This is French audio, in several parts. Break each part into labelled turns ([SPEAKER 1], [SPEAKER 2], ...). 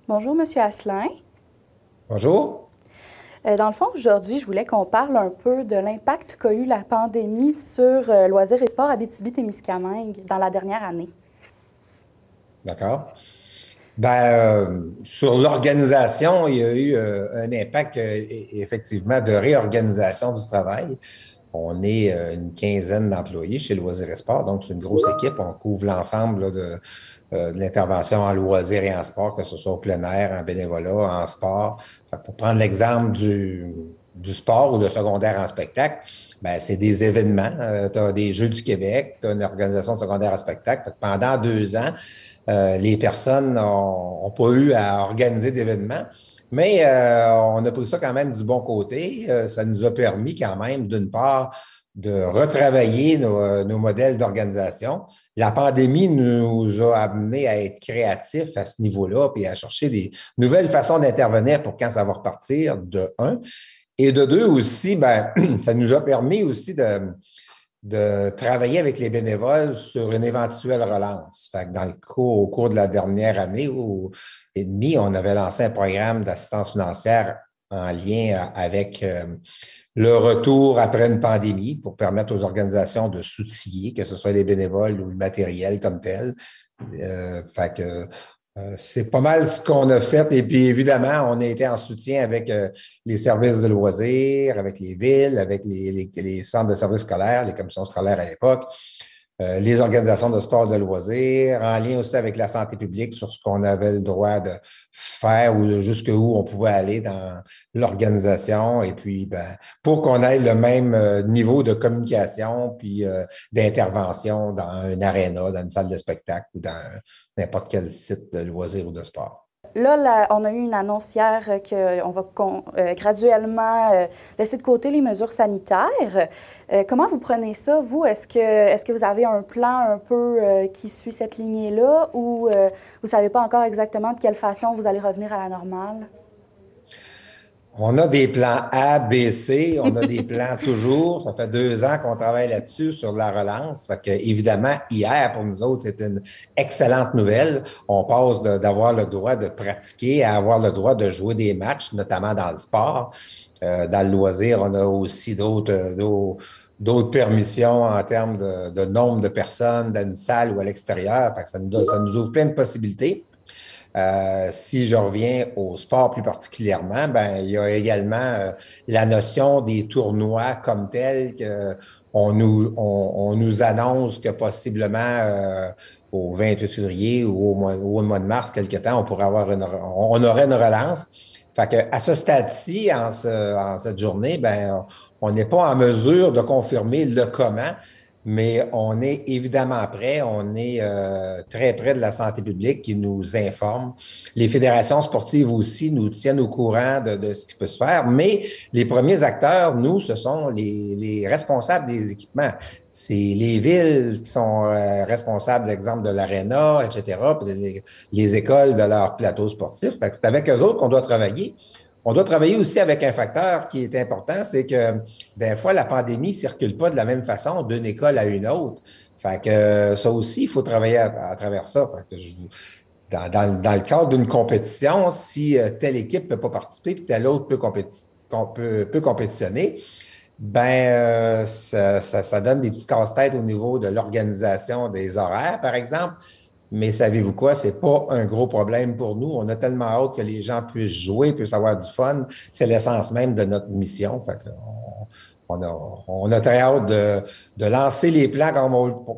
[SPEAKER 1] Bonjour, Monsieur Asselin.
[SPEAKER 2] Bonjour.
[SPEAKER 1] Dans le fond, aujourd'hui, je voulais qu'on parle un peu de l'impact qu'a eu la pandémie sur Loisirs et Sports Abitibi-Témiscamingue dans la dernière année.
[SPEAKER 2] D'accord. Sur l'organisation, il y a eu un impact effectivement de réorganisation du travail. On est une quinzaine d'employés chez Loisirs et Sport, donc c'est une grosse équipe. On couvre l'ensemble là, de l'intervention en loisirs et en sport, que ce soit au plein air, en bénévolat, en sport. Fait que pour prendre l'exemple du sport ou de secondaire en spectacle, ben, c'est des événements. Tu as des Jeux du Québec, tu as une organisation de secondaire en spectacle. Fait que pendant 2 ans, les personnes n'ont pas eu à organiser d'événements, mais on a pris ça quand même du bon côté. Ça nous a permis quand même, d'une part, de retravailler nos modèles d'organisation. La pandémie nous a amené à être créatifs à ce niveau-là, puis à chercher des nouvelles façons d'intervenir pour quand ça va repartir, de un. Et de deux aussi, ben, ça nous a permis aussi de travailler avec les bénévoles sur une éventuelle relance. Fait que au cours de la dernière année et demie, on avait lancé un programme d'assistance financière en lien avec le retour après une pandémie pour permettre aux organisations de s'outiller, que ce soit les bénévoles ou le matériel comme tel. Fait que c'est pas mal ce qu'on a fait. Et puis, évidemment, on a été en soutien avec les services de loisirs, avec les villes, avec les centres de services scolaires, les commissions scolaires à l'époque, les organisations de sport de loisirs, en lien aussi avec la santé publique sur ce qu'on avait le droit de faire ou jusqu'où on pouvait aller dans l'organisation. Et puis, ben, pour qu'on ait le même niveau de communication puis d'intervention dans un aréna, dans une salle de spectacle ou dans n'importe quel site de loisirs ou de sport.
[SPEAKER 1] On a eu une annonce hier qu'on va graduellement laisser de côté les mesures sanitaires. Comment vous prenez ça, vous? Est-ce que vous avez un plan un peu qui suit cette lignée-là ou vous ne savez pas encore exactement de quelle façon vous allez revenir à la normale?
[SPEAKER 2] On a des plans A, B, C, on a des plans toujours. Ça fait 2 ans qu'on travaille là-dessus, sur la relance. Fait que, évidemment, hier, pour nous autres, c'est une excellente nouvelle. On passe d'avoir le droit de pratiquer à avoir le droit de jouer des matchs, notamment dans le sport. Dans le loisir, on a aussi d'autres permissions en termes de nombre de personnes dans une salle ou à l'extérieur. Fait que ça nous ouvre plein de possibilités. Si je reviens au sport plus particulièrement, ben, il y a également la notion des tournois comme tels que on nous annonce que possiblement au 28 février ou au mois de mars, quelque temps, on aurait une relance. Fait que, à ce stade-ci, en cette journée, ben, on n'est pas en mesure de confirmer le comment, mais on est évidemment prêt. On est très près de la santé publique qui nous informe. Les fédérations sportives aussi nous tiennent au courant de ce qui peut se faire, mais les premiers acteurs, nous, ce sont les responsables des équipements. C'est les villes qui sont responsables, l'exemple de l'aréna, etc., puis les écoles de leur plateau sportif. Fait que c'est avec eux autres qu'on doit travailler. On doit travailler aussi avec un facteur qui est important, c'est que des fois, la pandémie ne circule pas de la même façon d'une école à une autre. Fait que ça aussi, il faut travailler à travers ça. Fait que dans le cadre d'une compétition, si telle équipe ne peut pas participer puis telle autre peut compétitionner, ben ça donne des petits casse-têtes au niveau de l'organisation des horaires, par exemple. Mais savez-vous quoi? C'est pas un gros problème pour nous. On a tellement hâte que les gens puissent jouer, puissent avoir du fun. C'est l'essence même de notre mission. Fait que on a très hâte de lancer les plans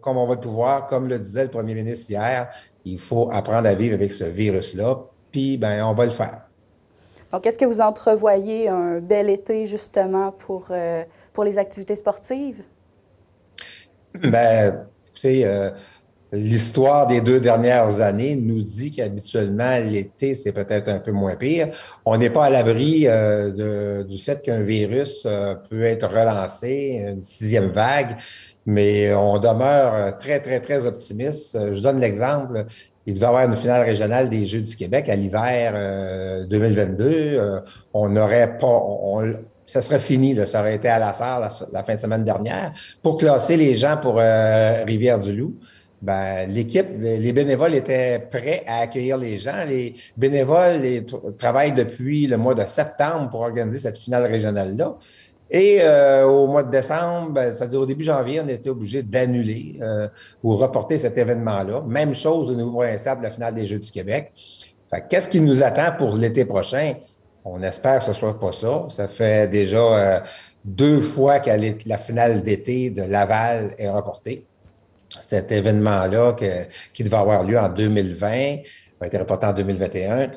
[SPEAKER 2] comme on va le pouvoir. Comme le disait le premier ministre hier, il faut apprendre à vivre avec ce virus-là. Puis, ben, on va le faire.
[SPEAKER 1] Donc, est-ce que vous entrevoyez un bel été justement pour les activités sportives?
[SPEAKER 2] Ben, écoutez, l'histoire des 2 dernières années nous dit qu'habituellement, l'été, c'est peut-être un peu moins pire. On n'est pas à l'abri du fait qu'un virus peut être relancé, une sixième vague, mais on demeure très, très, très optimiste. Je donne l'exemple. Il devait y avoir une finale régionale des Jeux du Québec à l'hiver 2022. On n'aurait pas, ça serait fini, là, ça aurait été à la salle la fin de semaine dernière pour classer les gens pour Rivière-du-Loup. Ben, l'équipe, les bénévoles étaient prêts à accueillir les gens. Les bénévoles travaillent depuis le mois de septembre pour organiser cette finale régionale-là. Et au mois de décembre, ben, c'est-à-dire au début janvier, on était obligé d'annuler ou reporter cet événement-là. Même chose au niveau provincial de la finale des Jeux du Québec. Fait que qu'est-ce qui nous attend pour l'été prochain? On espère que ce ne soit pas ça. Ça fait déjà 2 fois que la finale d'été de Laval est reportée. Cet événement-là qui devait avoir lieu en 2020 a été reporté en 2021.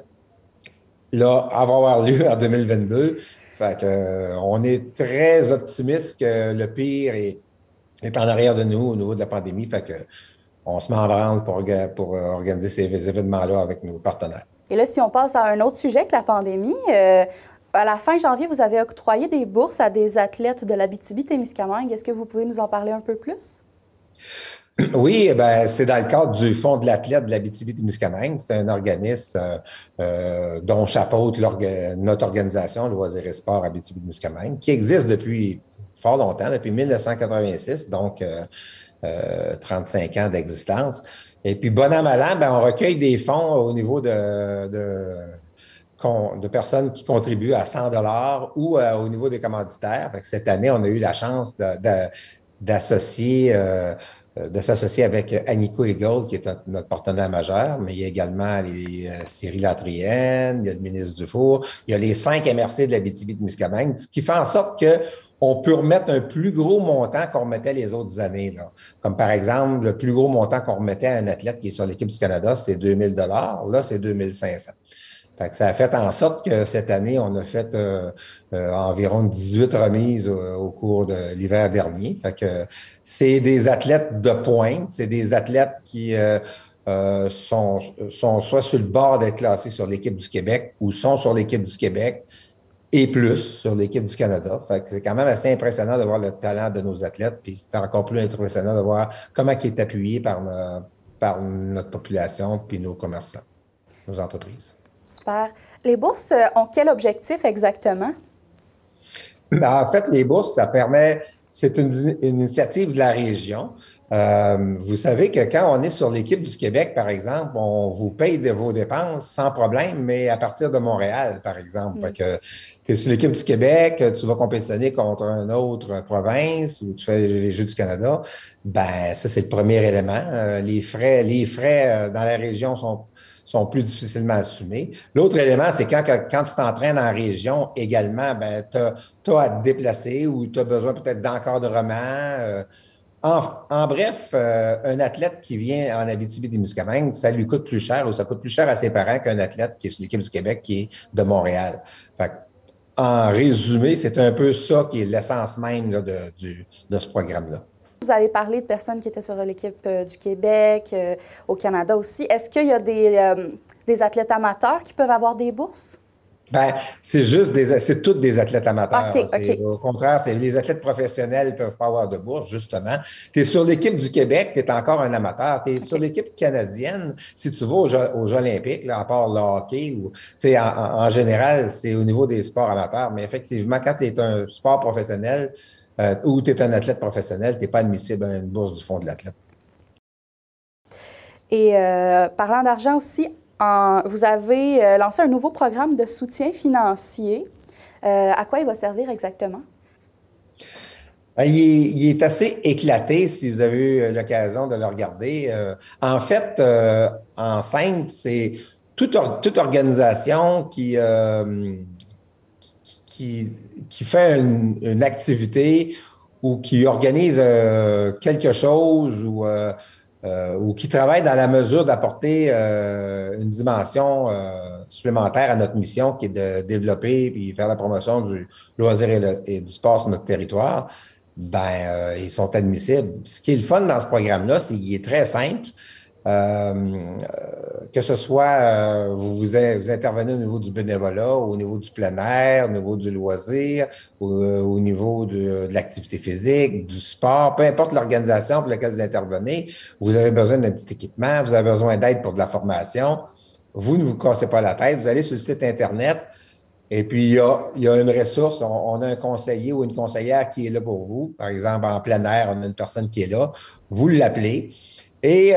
[SPEAKER 2] Là, elle va avoir lieu en 2022. Fait que, on est très optimiste que le pire est en arrière de nous au niveau de la pandémie. Fait que, on se met en branle pour organiser ces événements-là avec nos partenaires.
[SPEAKER 1] Et là, si on passe à un autre sujet que la pandémie, à la fin janvier, vous avez octroyé des bourses à des athlètes de l'Abitibi-Témiscamingue. Est-ce que vous pouvez nous en parler un peu plus?
[SPEAKER 2] Oui, ben, c'est dans le cadre du Fonds de l'athlète de l'Abitibi-Témiscamingue. C'est un organisme dont chapeaute notre organisation, Loisirs et Sports Abitibi-Témiscamingue, qui existe depuis fort longtemps, depuis 1986, donc 35 ans d'existence. Et puis, bon an, mal an, ben, on recueille des fonds au niveau de personnes qui contribuent à 100 ou au niveau des commanditaires. Fait que cette année, on a eu la chance d'associer de s'associer avec Anico Eagle, qui est notre partenaire majeur, mais il y a également Cyril Latrienne, il y a le ministre Dufour, il y a les 5 MRC de l'Abitibi-Témiscamingue, ce qui fait en sorte que on peut remettre un plus gros montant qu'on remettait les autres années, là. Comme par exemple, le plus gros montant qu'on remettait à un athlète qui est sur l'équipe du Canada, c'est 2000 $. Là, c'est 2500. Fait que ça a fait en sorte que cette année, on a fait environ 18 remises au cours de l'hiver dernier. Fait que c'est des athlètes de pointe, c'est des athlètes qui sont soit sur le bord d'être classés sur l'équipe du Québec ou sont sur l'équipe du Québec et plus sur l'équipe du Canada. Fait que c'est quand même assez impressionnant de voir le talent de nos athlètes, puis c'est encore plus impressionnant de voir comment il est appuyé par notre population puis nos commerçants, nos entreprises.
[SPEAKER 1] Super. Les bourses ont quel objectif exactement?
[SPEAKER 2] Ben, en fait, les bourses, ça permet, c'est une initiative de la région. Vous savez que quand on est sur l'équipe du Québec, par exemple, on vous paye vos dépenses sans problème, mais à partir de Montréal, par exemple. Fait que tu es sur l'équipe du Québec, tu vas compétitionner contre une autre province ou tu fais les Jeux du Canada, ben ça, c'est le premier élément. Les frais dans la région sont plus difficilement assumés. L'autre élément, c'est quand tu t'entraînes en région également, ben, tu as à te déplacer ou tu as besoin peut-être d'encadrement. En bref, un athlète qui vient en Abitibi-Témiscamingue, ça lui coûte plus cher ou ça coûte plus cher à ses parents qu'un athlète qui est sur l'équipe du Québec qui est de Montréal. Fait que, en résumé, c'est un peu ça qui est l'essence même là, de ce programme-là.
[SPEAKER 1] Vous avez parlé de personnes qui étaient sur l'équipe du Québec, au Canada aussi. Est-ce qu'il y a des athlètes amateurs qui peuvent avoir des bourses?
[SPEAKER 2] Ben, c'est tous des athlètes amateurs.
[SPEAKER 1] OK.
[SPEAKER 2] Au contraire, les athlètes professionnels ne peuvent pas avoir de bourse, justement. Tu es sur l'équipe du Québec, tu es encore un amateur. Tu es sur l'équipe canadienne. Si tu vas aux Jeux olympiques, là, à part le hockey, en général, c'est au niveau des sports amateurs. Mais effectivement, quand tu es un sport professionnel ou tu es un athlète professionnel, tu n'es pas admissible à une bourse du Fonds de l'athlète.
[SPEAKER 1] Et parlant d'argent aussi, vous avez lancé un nouveau programme de soutien financier. À quoi il va servir exactement?
[SPEAKER 2] Il est assez éclaté si vous avez eu l'occasion de le regarder. En fait, en simple, c'est toute organisation qui fait une activité ou qui organise quelque chose ou qui travaille dans la mesure d'apporter une dimension supplémentaire à notre mission qui est de développer et faire la promotion du loisir et du sport sur notre territoire, ils sont admissibles. Ce qui est le fun dans ce programme-là, c'est qu'il est très simple. Que ce soit vous intervenez au niveau du bénévolat, au niveau du plein air, au niveau du loisir, au niveau de l'activité physique, du sport, peu importe l'organisation pour laquelle vous intervenez, vous avez besoin d'un petit équipement, vous avez besoin d'aide pour de la formation, vous ne vous cassez pas la tête, vous allez sur le site Internet et puis il y a une ressource, on a un conseiller ou une conseillère qui est là pour vous. Par exemple, en plein air, on a une personne qui est là, vous l'appelez. Et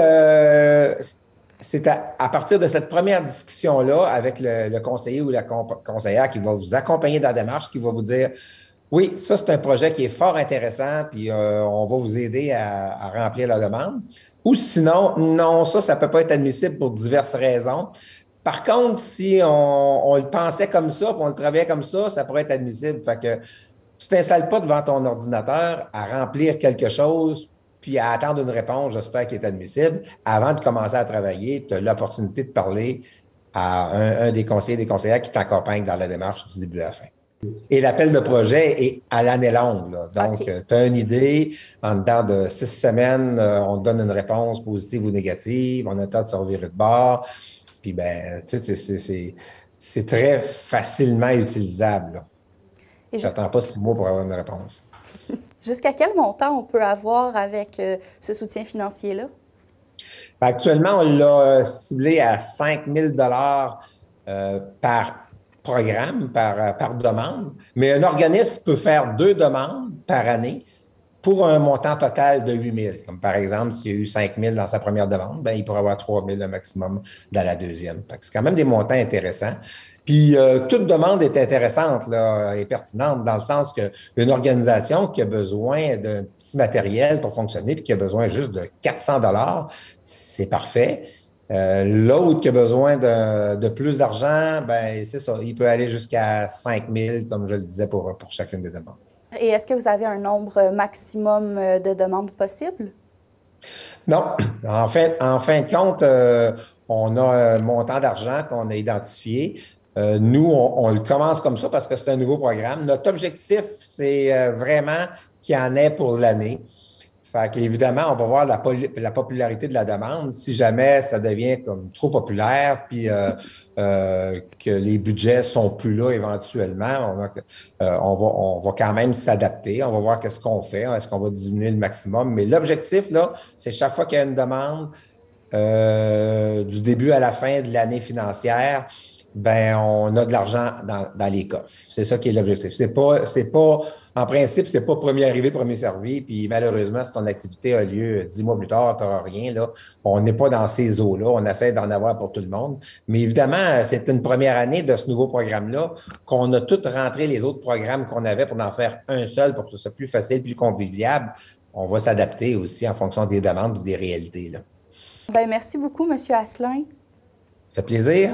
[SPEAKER 2] c'est à partir de cette première discussion-là avec le conseiller ou la conseillère qui va vous accompagner dans la démarche, qui va vous dire, oui, ça c'est un projet qui est fort intéressant, puis on va vous aider à remplir la demande. Ou sinon, non, ça ne peut pas être admissible pour diverses raisons. Par contre, si on le pensait comme ça, puis on le travaillait comme ça pourrait être admissible. Fait que tu ne t'installes pas devant ton ordinateur à remplir quelque chose puis à attendre une réponse, j'espère qu'il est admissible, avant de commencer à travailler, tu as l'opportunité de parler à un des conseillers, des conseillères qui t'accompagnent dans la démarche du début à la fin. Et l'appel de projet est à l'année longue, là. Donc,
[SPEAKER 1] OK.
[SPEAKER 2] tu as une idée, en dedans de 6 semaines, on te donne une réponse positive ou négative, on a le temps de se revirer de bord, puis ben, tu sais, c'est très facilement utilisable, là.
[SPEAKER 1] Et
[SPEAKER 2] J'attends pas 6 mois pour avoir une réponse.
[SPEAKER 1] jusqu'à quel montant on peut avoir avec ce soutien financier-là?
[SPEAKER 2] Actuellement, on l'a ciblé à 5 000 par programme, par demande, mais un organisme peut faire 2 demandes par année pour un montant total de 8 000. Comme par exemple, s'il y a eu 5 000 dans sa première demande, ben, il pourrait avoir 3 000 le maximum dans la deuxième. C'est quand même des montants intéressants. Puis, toute demande est intéressante là, et pertinente dans le sens qu'une organisation qui a besoin d'un petit matériel pour fonctionner puis qui a besoin juste de 400 c'est parfait. L'autre qui a besoin de plus d'argent, ben c'est ça, il peut aller jusqu'à 5 000, comme je le disais, pour chacune des demandes.
[SPEAKER 1] Et est-ce que vous avez un nombre maximum de demandes possibles?
[SPEAKER 2] Non, en fin de compte, on a un montant d'argent qu'on a identifié. Nous, on le commence comme ça parce que c'est un nouveau programme. Notre objectif, c'est vraiment qu'il y en ait pour l'année. Fait qu'évidemment, on va voir la popularité de la demande. Si jamais ça devient comme trop populaire, puis que les budgets sont plus là éventuellement, on va quand même s'adapter. On va voir qu'est-ce qu'on fait. Est-ce qu'on va diminuer le maximum? Mais l'objectif, là, c'est chaque fois qu'il y a une demande, du début à la fin de l'année financière, ben on a de l'argent dans les coffres. C'est ça qui est l'objectif. En principe, c'est pas premier arrivé, premier servi. Puis malheureusement, si ton activité a lieu 10 mois plus tard, tu n'auras rien. Là. On n'est pas dans ces eaux-là. On essaie d'en avoir pour tout le monde. Mais évidemment, c'est une première année de ce nouveau programme-là qu'on a tout rentré les autres programmes qu'on avait pour en faire un seul pour que ce soit plus facile, plus convivial. On va s'adapter aussi en fonction des demandes ou des réalités, là.
[SPEAKER 1] Bien, merci beaucoup, Monsieur Asselin.
[SPEAKER 2] Ça fait plaisir.